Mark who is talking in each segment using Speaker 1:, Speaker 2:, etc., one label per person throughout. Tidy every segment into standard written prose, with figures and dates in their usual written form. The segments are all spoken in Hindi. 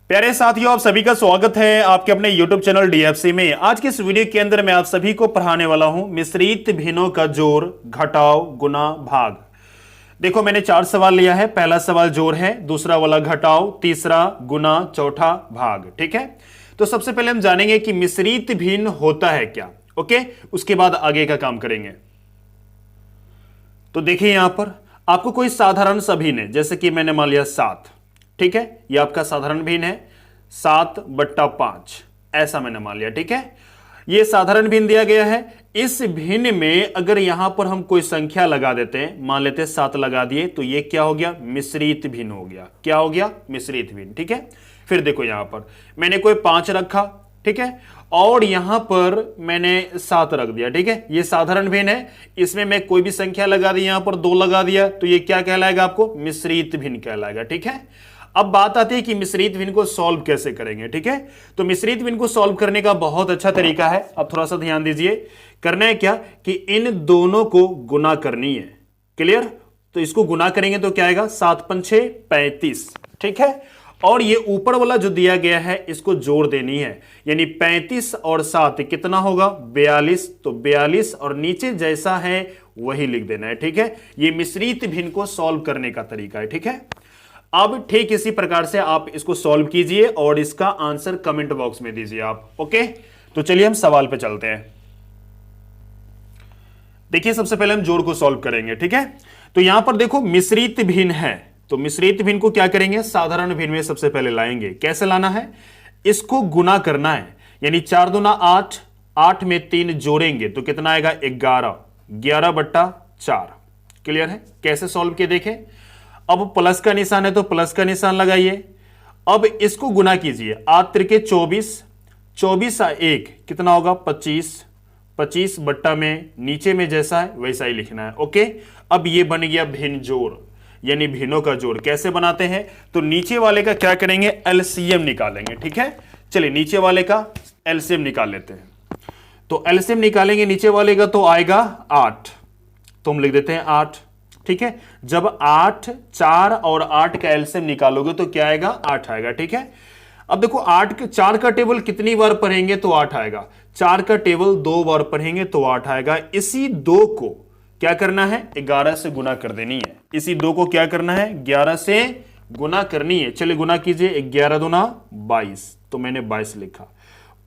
Speaker 1: प्यारे साथियों, आप सभी का स्वागत है आपके अपने YouTube चैनल DFC में। आज की इस वीडियो के अंदर मैं आप सभी को पढ़ाने वाला हूं मिश्रित भिन्नों का जोड़, घटाव, गुना, भाग। देखो, मैंने 4 सवाल लिया है। पहला सवाल जोड़ है, दूसरा वाला घटाव, तीसरा गुना, चौथा भाग। ठीक है, तो सबसे पहले हम जानेंगे कि मिश्रित भिन्न होता है क्या। ओके, उसके बाद आगे का काम करेंगे। तो देखिए, यहां पर आपको कोई साधारण सा भिन्न है, जैसे कि मैंने मान लिया 7। ठीक है, यह आपका साधारण भिन्न है 7/5, ऐसा मैंने मान लिया। ठीक है, यह साधारण भिन्न दिया गया है। इस भिन्न में अगर यहां पर हम कोई संख्या लगा देते हैं, मान लेते हैं 7 लगा दिए, तो यह क्या हो गया? मिश्रित भिन्न हो गया। क्या हो गया? मिश्रित भिन्न। ठीक है, फिर देखो यहां पर मैंने कोई 5 रखा, ठीक है, और यहां पर मैंने 7 रख दिया। ठीक है, यह साधारण भिन्न है। इसमें मैं कोई भी संख्या लगा दी, यहां पर 2 लगा दिया, तो यह क्या कहलाएगा? आपको मिश्रित भिन्न कहलाएगा। ठीक है, अब बात आती है कि मिश्रित भिन्न को सॉल्व कैसे करेंगे। ठीक है, तो मिश्रित भिन्न को सॉल्व करने का बहुत अच्छा तरीका है। अब थोड़ा सा ध्यान दीजिए, करना है क्या कि इन दोनों को गुना करनी है। क्लियर? तो इसको गुना करेंगे तो क्या आएगा? 7×5 = 35। ठीक है, और ये ऊपर वाला जो दिया गया है इसको जोड़ देनी है, यानी 35 और 7 कितना होगा? 42। तो 42 और नीचे जैसा है वही लिख देना है। ठीक है, ये मिश्रित भिन्न को सॉल्व करने का तरीका है। ठीक है, अब ठीक इसी प्रकार से आप इसको सॉल्व कीजिए और इसका आंसर कमेंट बॉक्स में दीजिए आप। ओके, तो चलिए हम सवाल पे चलते हैं। देखिए, सबसे पहले हम जोड़ को सॉल्व करेंगे। ठीक है, तो यहां पर देखो मिश्रित भिन्न है, तो मिश्रित भिन्न को क्या करेंगे? साधारण भिन्न में सबसे पहले लाएंगे। कैसे लाना है? इसको गुना करना है, यानी 4 दूना 8, 8 में 3 जोड़ेंगे तो कितना आएगा? 11, 11/4। क्लियर है? कैसे सॉल्व किए देखें। अब प्लस का निशान है तो प्लस का निशान लगाइए। अब इसको गुना कीजिए, 8 त्रिके 24, 24 1 कितना होगा? 25, 25 बट्टा में नीचे में जैसा है वैसा ही लिखना है। ओके, अब ये बन गया भिन्न जोड़, यानी भिन्नों का जोड़। कैसे बनाते हैं? तो नीचे वाले का क्या करेंगे? एलसीएम निकालेंगे। ठीक है, चलिए नीचे वाले का एलसीएम निकाल लेते हैं। तो एलसीएम निकालेंगे नीचे वाले का तो आएगा 8, तो हम लिख देते हैं 8। ठीक है, जब 8, 4 और 8 का एलसीएम निकालोगे तो क्या आएगा? 8 आएगा। ठीक है, अब देखो 4 का टेबल कितनी बार पढ़ेंगे तो 8 आएगा। 4 का टेबल 2 बार पढ़ेंगे तो 8 आएगा। इसी 2 को क्या करना है? 11 से गुना कर देनी है। इसी 2 को क्या करना है? 11 से गुना करनी है। चलिए गुना कीजिए, 11 दूना 22, तो मैंने 22 लिखा।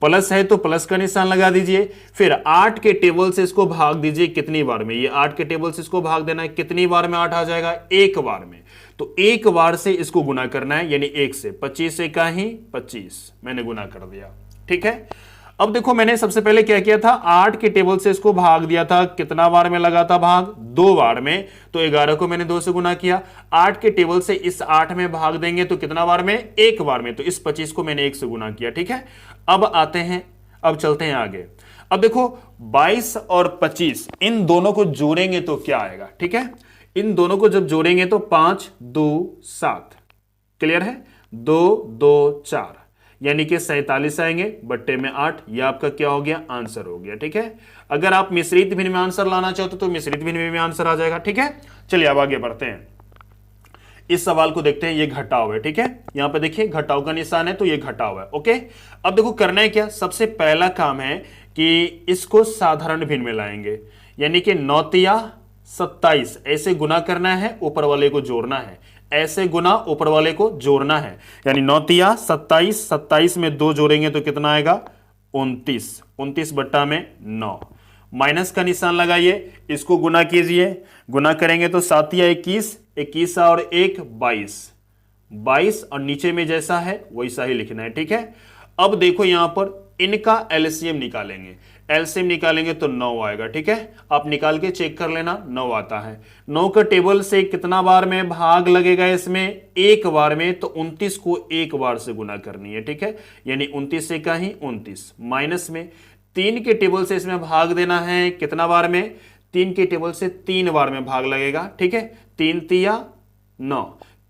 Speaker 1: प्लस है तो प्लस का निशान लगा दीजिए। फिर 8 के टेबल से इसको भाग दीजिए। कितनी बार में? ये 8 के टेबल से इसको भाग देना है। कितनी बार में 8 आ जाएगा? एक बार में। तो एक बार से इसको गुना करना है, यानी 1 से। 25 से का ही 25 मैंने गुना कर दिया। ठीक है, अब देखो मैंने सबसे पहले क्या किया था? 8 के टेबल से इसको भाग दिया था। कितना बार में लगा था भाग? 2 बार में। तो 11 को मैंने 2 से गुना किया। 8 के टेबल से इस 8 में भाग देंगे तो कितना बार में? एक बार में। तो इस 25 को मैंने 1 से गुना किया। ठीक है, अब आते हैं, अब चलते हैं आगे। अब देखो 22 और 25 इन दोनों को जोड़ेंगे तो क्या आएगा? ठीक है, इन दोनों को जब जोड़ेंगे तो 5 2 7। क्लियर है? 2 2 4, यानी कि 47 आएंगे बट्टे में 8। यह आपका क्या हो गया? आंसर हो गया। ठीक है, अगर आप मिश्रित भिन्न में आंसर लाना चाहते तो मिश्रित भिन्न में भी आंसर आ जाएगा। ठीक है, चलिए अब आगे बढ़ते हैं। इस सवाल को देखते हैं। ये घटाव है। ठीक है, यहां पे देखिए घटाव का निशान है तो ये घटाव है। ओके, अब देखो करना है क्या? सबसे पहला काम है कि इसको साधारण भिन्न में लाएंगे, यानी कि 9 तिया 27 ऐसे गुना करना है, ऊपर वाले को जोड़ना है। ऐसे गुना ऊपर वाले को जोड़ना है, यानी 9 तिया 27, 27 में 2 जोड़ेंगे तो कितना आएगा? 29, 29 बट्टा में 9। माइनस का निशान लगाइए, इसको गुना कीजिए। गुना करेंगे तो 7 या 21, 21 और 1 22, 22 और नीचे में जैसा है वैसा ही लिखना है। ठीक है, अब देखो यहां पर इनका एलसीएम निकालेंगे। एलसीएम निकालेंगे तो 9 आएगा। ठीक है, आप निकाल के चेक कर लेना, 9 आता है। 9 का टेबल से कितना बार में भाग लगेगा? इसमें एक बार में। तो 29 को एक बार से गुना करनी है। ठीक है, यानी 29 से का ही 29। माइनस में 3 के टेबल से इसमें भाग देना है। कितना बार में? 3 के टेबल से 3 बार में भाग लगेगा। ठीक है, 3 तिया 9,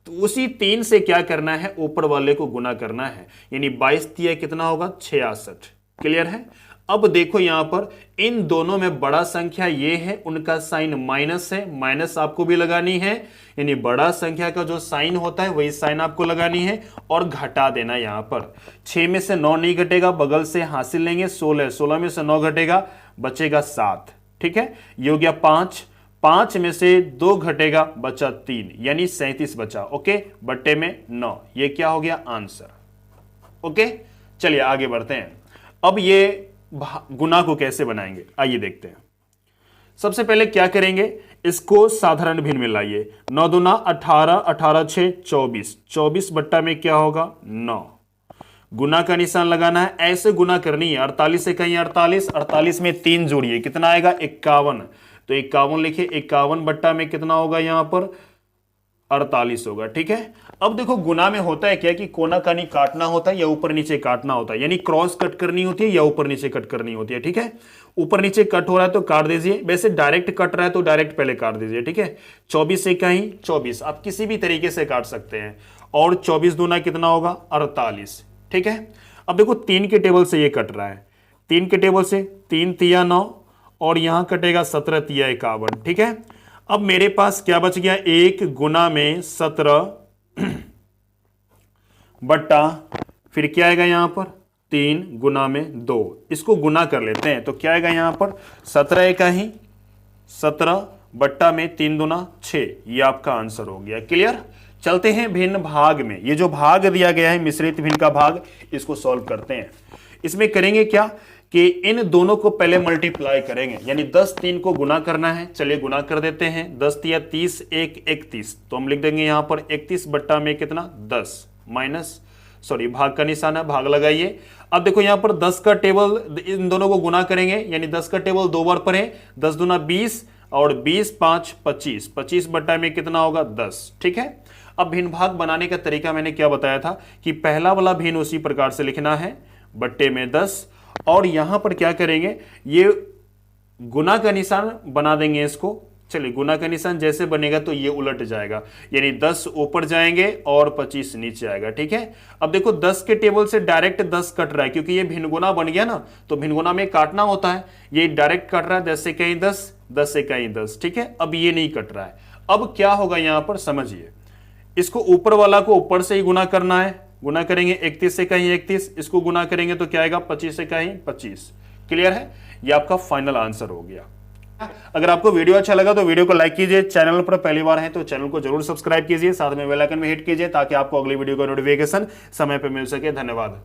Speaker 1: तो उसी 3 से क्या करना है? ऊपर वाले को गुना करना है, यानी 22 तिया कितना होगा? 66। क्लियर है? अब देखो यहां पर इन दोनों में बड़ा संख्या ये है, उनका साइन माइनस है, माइनस आपको भी लगानी है, यानी बड़ा संख्या का जो साइन होता है वही साइन आपको लगानी है और घटा देना। यहां पर 6 में से 9 नहीं घटेगा, बगल से हासिल लेंगे 16, 16 में से 9 घटेगा, बचेगा 7। ठीक है, ये हो गया 5, 5 में से 2 घटेगा, बचा 3, यानी 37 बचा। ओके, बट्टे में 9, ये क्या हो गया आंसर। ओके, चलिए आगे बढ़ते हैं। अब ये गुना को कैसे बनाएंगे आइए देखते हैं। सबसे पहले क्या करेंगे, इसको साधारण भिन्न में लाइए। 9 दूना 18, 18 6 24, 24 बट्टा में क्या होगा 9। गुना का निशान लगाना है, ऐसे गुना करनी है। 48 से कहीं 48, 48 में 3 जोड़िए, कितना आएगा 51, तो 51 लिखिए। 51 बट्टा में कितना होगा यहां पर 48 होगा। ठीक है, अब देखो गुना में होता है क्या कि कोना कानी काटना होता है या ऊपर नीचे काटना होता है, यानी क्रॉस कट करनी होती है या ऊपर नीचे कट करनी होती है। ठीक है, ऊपर नीचे कट हो रहा है तो काट दीजिए, वैसे डायरेक्ट कट रहा है तो डायरेक्ट पहले काट दीजिए। ठीक है, 24 से कहीं 24, आप किसी भी तरीके से काट सकते हैं। और 24 दूना कितना होगा 48। ठीक है, अब देखो 3 के टेबल से ये कट रहा है, 3 के टेबल से 3 तिया 9 और यहां कटेगा 17 तिया 51। ठीक है, अब मेरे पास क्या बच गया, 1 गुना में 17 बट्टा फिर क्या आएगा यहां पर 3 गुना में 2, इसको गुना कर लेते हैं तो क्या आएगा यहां पर 17 इकाई 17 बट्टा में 3 दूना 6, ये आपका आंसर हो गया। क्लियर, चलते हैं भिन्न भाग में। ये जो भाग दिया गया है मिश्रित भिन्न का भाग, इसको सॉल्व करते हैं। इसमें करेंगे क्या कि इन दोनों को पहले मल्टीप्लाई करेंगे, यानी 10 3 को गुना करना है। चलिए गुना कर देते हैं, 10 तिया 30, 1 31, तो हम लिख देंगे यहां पर 31 बट्टा में कितना 10 माइनस भाग का निशान है, भाग लगाइए। अब देखो यहां पर 10 का टेबल, इन दोनों को गुना करेंगे, यानी 10 का टेबल 2 बार पढ़े, 10 दूना 20 और 20 5 25, 25 बट्टा में कितना होगा 10। ठीक है, अब भिन्न भाग बनाने का तरीका मैंने क्या बताया था कि पहला वाला भिन्न उसी प्रकार से लिखना है, बट्टे में 10, और यहां पर क्या करेंगे ये गुना का निशान बना देंगे इसको। चलिए गुना का निशान जैसे बनेगा तो ये उलट जाएगा, यानी 10 ऊपर जाएंगे और 25 नीचे आएगा। ठीक है, अब देखो 10 के टेबल से डायरेक्ट 10 कट रहा है, क्योंकि ये भिन्न गुना बन गया ना, तो भिन्न गुना में काटना होता है, ये डायरेक्ट कट रहा है 10 से कहीं 10, 10 से कहीं 10। ठीक है, अब ये नहीं कट रहा है। अब क्या होगा यहां पर समझिए, इसको ऊपर वाला को ऊपर से ही गुना करना है, गुना करेंगे 31 से कहीं 31, इसको गुना करेंगे तो क्या आएगा 25 से कहीं 25। क्लियर है, ये आपका फाइनल आंसर हो गया। अगर आपको वीडियो अच्छा लगा तो वीडियो को लाइक कीजिए, चैनल पर पहली बार है तो चैनल को जरूर सब्सक्राइब कीजिए, साथ में बेल आइकन में हिट कीजिए ताकि आपको अगली वीडियो का नोटिफिकेशन समय पर मिल सके। धन्यवाद।